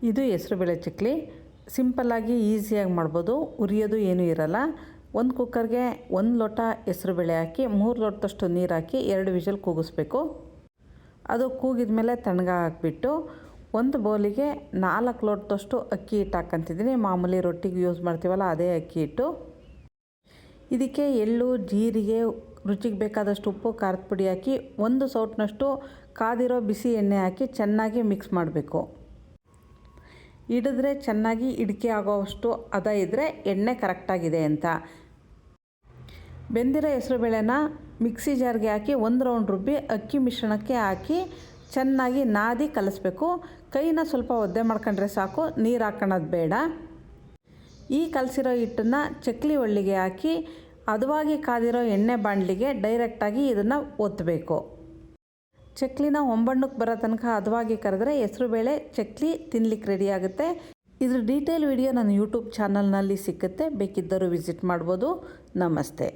ಇದು ಹೆಸರುಬೇಳೆ ಚಕ್ಲಿ. ಸಿಂಪಲ್ಲಾಗಿ ಈಸಿಯಾಗಿ ಮಾಡ್ಬೋದು. ಉರಿಯೋದು ಏನೂ ಇರಲ್ಲ. ಒಂದು ಕುಕ್ಕರ್ಗೆ 1 ಲೋಟ ಹೆಸರುಬೇಳೆ ಹಾಕಿ 3 ಲೋಟದಷ್ಟು ನೀರು ಹಾಕಿ 2 ವಿಷಲ್ ಕೂಗಿಸ್ಬೇಕು. ಅದು ಕೂಗಿದ ಮೇಲೆ ತಣ್ಣಗೆ ಹಾಕಿಬಿಟ್ಟು ಒಂದು ಬೌಲಿಗೆ 4 ಲೋಟದಷ್ಟು ಅಕ್ಕಿ ಹಿಟ್ಟು ಹಾಕ್ಕೊಂತಿದ್ದೀನಿ. ಮಾಮೂಲಿ ರೊಟ್ಟಿಗೆ ಯೂಸ್ ಮಾಡ್ತೀವಲ್ಲ ಅದೇ ಅಕ್ಕಿ ಹಿಟ್ಟು. ಇದಕ್ಕೆ ಎಳ್ಳು, ಜೀರಿಗೆ, ರುಚಿಗೆ ಬೇಕಾದಷ್ಟು ಉಪ್ಪು, ಖಾರದ ಪುಡಿ ಹಾಕಿ 1 ಸೌಟ್ನಷ್ಟು ಕಾದಿರೋ ಬಿಸಿ ಎಣ್ಣೆ ಹಾಕಿ ಚೆನ್ನಾಗಿ ಮಿಕ್ಸ್ ಮಾಡಬೇಕು. ಹಿಡಿದ್ರೆ ಚೆನ್ನಾಗಿ ಇಡಿಕೆ ಆಗೋವಷ್ಟು ಹದ ಇದ್ದರೆ ಎಣ್ಣೆ ಕರೆಕ್ಟಾಗಿದೆ ಅಂತ. ಬೆಂದಿರೋ ಹೆಸರುಬೇಳೆನ ಮಿಕ್ಸಿ ಜಾರ್ಗೆ ಹಾಕಿ 1 ರೌಂಡ್ ರುಬ್ಬಿ ಅಕ್ಕಿ ಮಿಶ್ರಣಕ್ಕೆ ಹಾಕಿ ಚೆನ್ನಾಗಿ ನಾದಿ ಕಲಿಸ್ಬೇಕು. ಕೈನ ಸ್ವಲ್ಪ ಒದ್ದೆ ಮಾಡ್ಕೊಂಡ್ರೆ ಸಾಕು, ನೀರು ಹಾಕೋಣದು ಬೇಡ. ಈ ಕಲಸಿರೋ ಹಿಟ್ಟನ್ನು ಚಕ್ಲಿ ಒಳ್ಳಿಗೆ ಹಾಕಿ ಹದವಾಗಿ ಕಾದಿರೋ ಎಣ್ಣೆ ಬಾಣಲಿಗೆ ಡೈರೆಕ್ಟಾಗಿ ಇದನ್ನು ಒತ್ತಬೇಕು. ಚಕ್ಲಿನ ಹೊಂಬಣ್ಣಕ್ಕೆ ಬರೋ ತನಕ ಹದವಾಗಿ ಕರೆದ್ರೆ ಹೆಸರುಬೇಳೆ ಚಕ್ಲಿ ತಿನ್ಲಿಕ್ಕೆ ರೆಡಿ ಆಗುತ್ತೆ. ಇದ್ರ ಡೀಟೇಲ್ ವಿಡಿಯೋ ನನ್ನ ಯೂಟ್ಯೂಬ್ ಚಾನಲ್ನಲ್ಲಿ ಸಿಕ್ಕುತ್ತೆ. ಬೇಕಿದ್ದರೂ ವಿಸಿಟ್ ಮಾಡ್ಬೋದು. ನಮಸ್ತೆ.